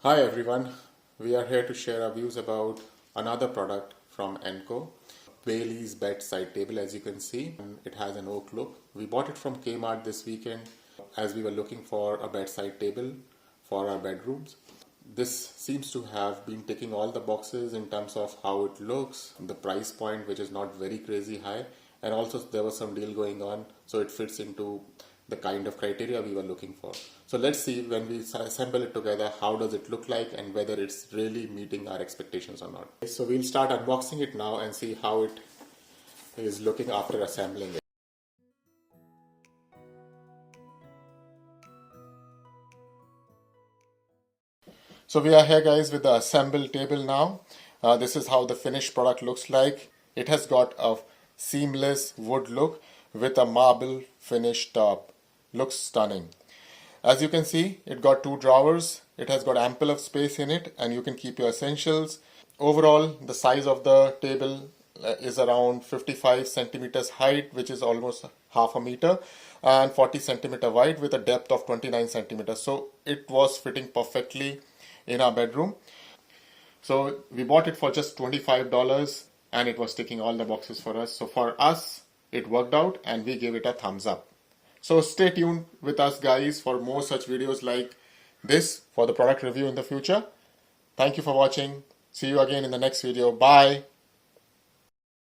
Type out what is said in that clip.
Hi everyone, we are here to share our views about another product from Anko, Bailey's Bedside Table. As you can see, it has an oak look. We bought it from KMART this weekend as we were looking for a bedside table for our bedrooms. This seems to have been ticking all the boxes in terms of how it looks, the price point which is not very crazy high, and also there was some deal going on, so it fits into the kind of criteria we were looking for. So let's see when we assemble it together, how does it look like and whether it's really meeting our expectations or not. So we'll start unboxing it now and see how it is looking after assembling it. So we are here guys with the assembled table now. This is how the finished product looks like. It has got a seamless wood look with a marble finished top. Looks stunning. As you can see, it got two drawers. It has got ample of space in it and you can keep your essentials. Overall, the size of the table is around 55 centimeters height, which is almost half a meter, and 40 centimeter wide with a depth of 29 centimeters. So it was fitting perfectly in our bedroom. So we bought it for just $25 and it was ticking all the boxes for us. So for us, it worked out and we gave it a thumbs up. So stay tuned with us guys for more such videos like this for the product review in the future. Thank you for watching. See you again in the next video. Bye.